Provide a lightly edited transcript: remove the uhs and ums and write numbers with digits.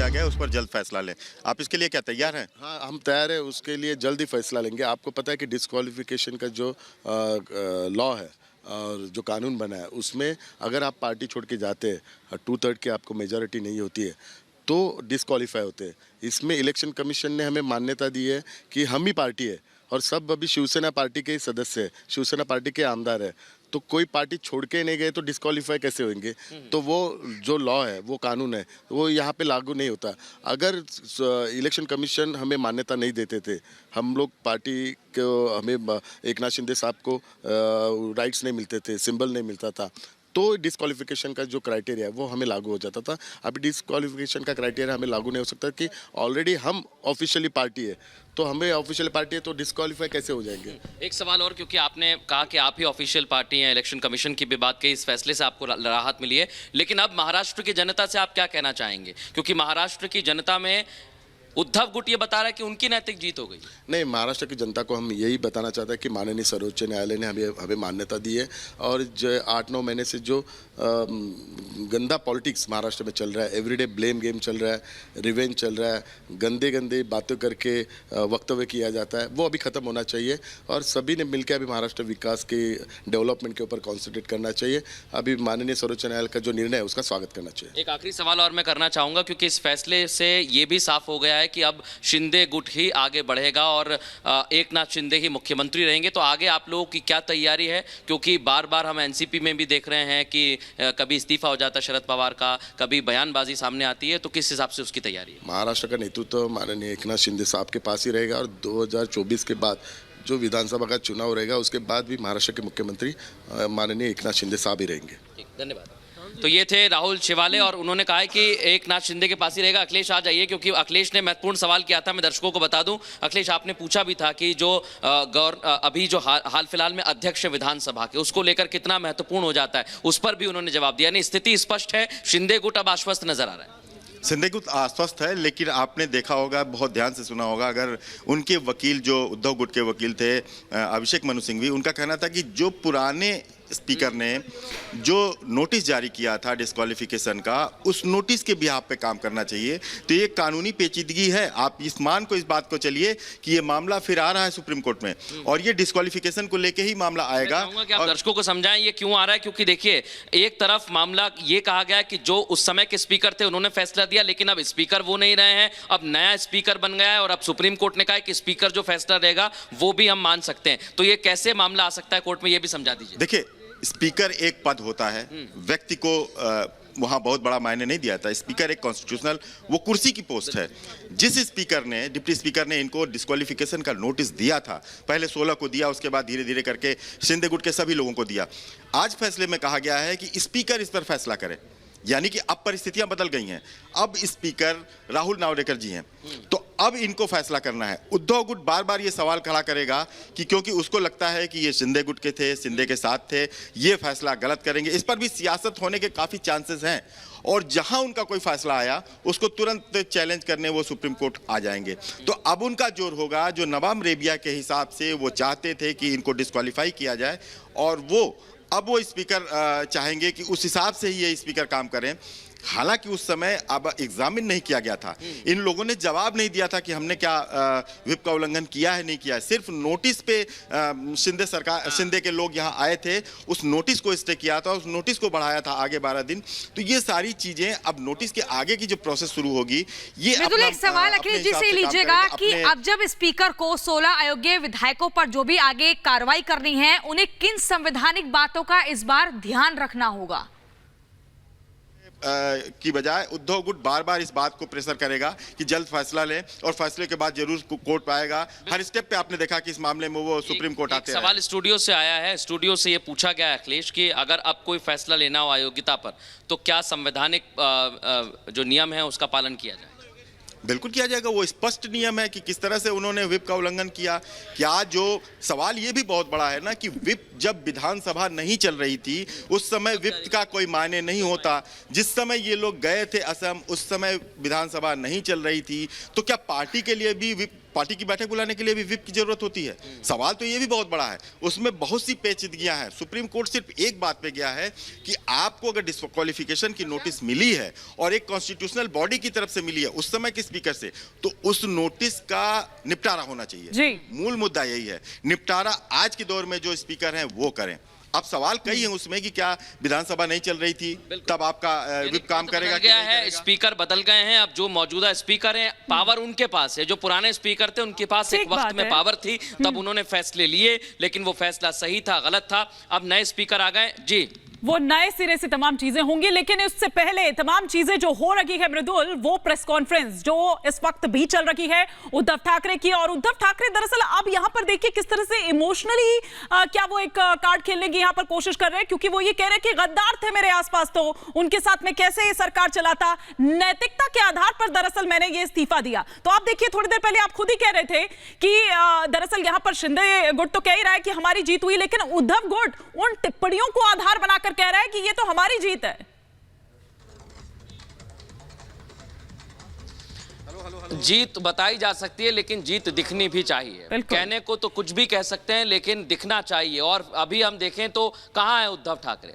दिया गया है उस पर जल्द फैसला लें। आप इसके लिए क्या तैयार हैं? हाँ, हम तैयार है, उसके लिए जल्दी फैसला लेंगे। आपको पता है कि डिस्क्वालिफिकेशन का जो लॉ है और जो कानून बना है उसमें अगर आप पार्टी छोड़ के जाते हैं 2/3 की आपको मेजॉरिटी नहीं होती है तो डिस्क्वालीफाई होते हैं। इसमें इलेक्शन कमीशन ने हमें मान्यता दी है कि हम ही पार्टी है और सब अभी शिवसेना पार्टी के ही सदस्य है, शिवसेना पार्टी के आमदार है, तो कोई पार्टी छोड़ के नहीं गए तो डिस्क्वालीफाई कैसे होंगे? तो वो जो लॉ है, वो कानून है, वो यहाँ पे लागू नहीं होता। अगर इलेक्शन कमीशन हमें मान्यता नहीं देते थे, हम लोग पार्टी को, हमें एकनाथ शिंदे साहब को राइट्स नहीं मिलते थे, सिंबल नहीं मिलता था, तो डिस्क्वालिफिकेशन का जो क्राइटेरिया है वो हमें लागू हो जाता था। अभी डिस्क्वालिफिकेशन का क्राइटेरिया हमें लागू नहीं हो सकता कि ऑलरेडी हम ऑफिशियली पार्टी है, तो हमें ऑफिशियल पार्टी है तो डिस्क्वालीफाई कैसे हो जाएंगे? एक सवाल और, क्योंकि आपने कहा कि आप ही ऑफिशियल पार्टी हैं, इलेक्शन कमीशन की भी बात कही, इस फैसले से आपको राहत मिली है, लेकिन अब महाराष्ट्र की जनता से आप क्या कहना चाहेंगे? क्योंकि महाराष्ट्र की जनता में उद्धव गुट ये बता रहा है कि उनकी नैतिक जीत हो गई। नहीं, महाराष्ट्र की जनता को हम यही बताना चाहते हैं कि माननीय सर्वोच्च न्यायालय ने हमें मान्यता दी है और जो 8-9 महीने से जो गंदा पॉलिटिक्स महाराष्ट्र में चल रहा है, एवरीडे ब्लेम गेम चल रहा है, रिवेंज चल रहा है, गंदे गंदे बातें करके वक्तव्य किया जाता है, वो अभी ख़त्म होना चाहिए और सभी ने मिलकर अभी महाराष्ट्र विकास के डेवलपमेंट के ऊपर कॉन्सेंट्रेट करना चाहिए। अभी माननीय सर्वोच्च न्यायालय का जो निर्णय है उसका स्वागत करना चाहिए। एक आखिरी सवाल और मैं करना चाहूँगा, क्योंकि इस फैसले से ये भी साफ हो गया है कि अब शिंदे गुट ही आगे बढ़ेगा और एकनाथ शिंदे ही मुख्यमंत्री रहेंगे, तो आगे आप लोगों की क्या तैयारी है? क्योंकि बार बार हम एनसीपी में भी देख रहे हैं कि कभी इस्तीफा हो जाता है शरद पवार का, कभी बयानबाजी सामने आती है, तो किस हिसाब से उसकी तैयारी है? महाराष्ट्र का नेतृत्व माननीय एकनाथ शिंदे साहब के पास ही रहेगा और 2024 के बाद जो विधानसभा का चुनाव रहेगा उसके बाद भी महाराष्ट्र के मुख्यमंत्री माननीय एकनाथ शिंदे साहब ही रहेंगे। धन्यवाद। तो ये थे राहुल शिवाले और उन्होंने कहा है कि एकनाथ शिंदे के पास ही रहेगा। अखिलेश आ जाइए, क्योंकि अखिलेश ने महत्वपूर्ण सवाल किया था, मैं दर्शकों को बता दूं। अखिलेश, आपने पूछा भी था कि जो अभी जो हाल फिलहाल में अध्यक्ष विधानसभा के, उसको लेकर कितना महत्वपूर्ण हो जाता है, उस पर भी उन्होंने जवाब दिया। नहीं, स्थिति स्पष्ट है, शिंदे गुट अब आश्वस्त नजर आ रहा है। शिंदे गुट आश्वस्त है, लेकिन आपने देखा होगा, बहुत ध्यान से सुना होगा, अगर उनके वकील जो उद्धव गुट के वकील थे अभिषेक मनु सिंघवी, उनका कहना था कि जो पुराने स्पीकर ने जो नोटिस जारी किया था डिस्क्वालिफिकेशन का, उस नोटिस के बिहाफ पे काम करना चाहिए। तो ये कानूनी पेचीदगी है। आप इस बात को चलिए कि ये मामला फिर आ रहा है सुप्रीम कोर्ट में और ये डिस्क्वालिफिकेशन को लेके ही मामला आएगा। कि आप दर्शकों को समझाएं ये क्यों आ रहा है, क्योंकि देखिए, एक तरफ मामला ये कहा गया कि जो उस समय के स्पीकर थे उन्होंने फैसला दिया, लेकिन अब स्पीकर वो नहीं रहे हैं, अब नया स्पीकर बन गया है और अब सुप्रीम कोर्ट ने कहा है कि स्पीकर जो फैसला देगा वो भी हम मान सकते हैं। तो ये कैसे मामला आ सकता है कोर्ट में, ये भी समझा दीजिए। देखिए, स्पीकर एक पद होता है, व्यक्ति को वहां बहुत बड़ा मायने नहीं दिया था। स्पीकर एक कॉन्स्टिट्यूशनल, वो कुर्सी की पोस्ट है। जिस स्पीकर ने, डिप्टी स्पीकर ने इनको डिस्क्वालिफिकेशन का नोटिस दिया था, पहले 16 को दिया, उसके बाद धीरे धीरे करके शिंदे गुट के सभी लोगों को दिया। आज फैसले में कहा गया है कि स्पीकर इस पर फैसला करे, यानी कि अब परिस्थितियां बदल गई हैं। अब स्पीकर राहुल नावडेकर जी हैं, तो अब इनको फैसला करना है। उद्धव गुट बार बार ये सवाल खड़ा करेगा कि क्योंकि उसको लगता है कि ये शिंदे गुट के थे, शिंदे के साथ थे, ये फैसला गलत करेंगे। इस पर भी सियासत होने के काफी चांसेस हैं और जहां उनका कोई फैसला आया उसको तुरंत चैलेंज करने वो सुप्रीम कोर्ट आ जाएंगे। तो अब उनका जोर होगा, जो नवाब रेबिया के हिसाब से वो चाहते थे कि इनको डिस्क्वालीफाई किया जाए, और अब वो स्पीकर चाहेंगे कि उस हिसाब से ही ये स्पीकर काम करें। हालांकि उस समय अब एग्जामिन नहीं किया गया था, इन लोगों ने जवाब नहीं दिया था कि हमने क्या व्हिप का उल्लंघन किया है, नहीं किया है। सिर्फ नोटिस पे शिंदे के लोग यहाँ आए थे, उस नोटिस को स्टे किया था, उस नोटिस को बढ़ाया था आगे 12 दिन। तो ये सारी चीजें अब नोटिस के आगे की जो प्रोसेस शुरू होगी, ये बिल्कुल। एक सवाल अखिलेश जी से लीजिएगा कि अब जब स्पीकर को 16 अयोग्य विधायकों पर जो भी आगे कार्रवाई करनी है, उन्हें किन संवैधानिक बातों का इस बार ध्यान रखना होगा? की बजाय उद्धव गुट बार बार इस बात को प्रेशर करेगा कि जल्द फैसला लें और फैसले के बाद जरूर कोर्ट पाएगा। हर स्टेप पे आपने देखा कि इस मामले में वो सुप्रीम कोर्ट आते हैं। सवाल स्टूडियो से आया है, स्टूडियो से ये पूछा गया है अखिलेश कि अगर अब कोई फैसला लेना हो अयोग्यता पर, तो क्या संवैधानिक जो नियम है उसका पालन किया जाए? बिल्कुल किया जाएगा। वो स्पष्ट नियम है कि किस तरह से उन्होंने व्हिप का उल्लंघन किया। क्या जो सवाल ये भी बहुत बड़ा है ना कि व्हिप जब विधानसभा नहीं चल रही थी उस समय व्हिप का कोई मायने नहीं होता। जिस समय ये लोग गए थे असम, उस समय विधानसभा नहीं चल रही थी, तो क्या पार्टी के लिए भी व्हिप पार्टी की बैठक बुलाने के लिए भी विप की जरूरत होती है। सवाल तो ये भी बहुत बड़ा है, उसमें बहुत सी पेचीदगियां हैं। सुप्रीम कोर्ट सिर्फ एक बात पे गया है कि आपको अगर डिस्क्वालिफिकेशन की नोटिस मिली है और एक कॉन्स्टिट्यूशनल बॉडी की तरफ से मिली है उस समय के स्पीकर से, तो उस नोटिस का निपटारा होना चाहिए। जी। मूल मुद्दा यही है, निपटारा आज के दौर में जो स्पीकर हैं वो करें। अब सवाल कई है उसमें कि क्या विधानसभा नहीं चल रही थी तब आपका विप काम करेगा कि गया नहीं है, करेगा? स्पीकर बदल गए हैं। अब जो मौजूदा स्पीकर हैं पावर उनके पास है। जो पुराने स्पीकर थे उनके पास एक ठीक वक्त बात में है। पावर थी, तब उन्होंने फैसले लिए, लेकिन वो फैसला सही था गलत था। अब नए स्पीकर आ गए जी, वो नए सिरे से तमाम चीजें होंगी, लेकिन उससे पहले तमाम चीजें जो हो रही है मृदुल, वो प्रेस कॉन्फ्रेंस जो इस वक्त भी चल रही है उद्धव ठाकरे की। और उद्धव ठाकरे दरअसल अब यहां पर देखिए किस तरह से इमोशनली क्या वो एक कार्ड खेलने की यहां पर कोशिश कर रहे हैं, क्योंकि वो ये कह रहे हैं कि गद्दार थे मेरे आसपास, तो उनके साथ में कैसे ये सरकार चलाता, नैतिकता के आधार पर दरअसल मैंने ये इस्तीफा दिया। तो आप देखिए थोड़ी देर पहले आप खुद ही कह रहे थे कि दरअसल यहां पर शिंदे गुट तो कह ही रहा है कि हमारी जीत हुई, लेकिन उद्धव गुट उन टिप्पणियों को आधार बनाकर कह रहा है कि ये तो हमारी जीत है। जीत बताई जा सकती है लेकिन जीत दिखनी भी चाहिए। बिल्कुल। कहने को तो कुछ भी कह सकते हैं लेकिन दिखना चाहिए। और अभी हम देखें तो कहां है उद्धव ठाकरे?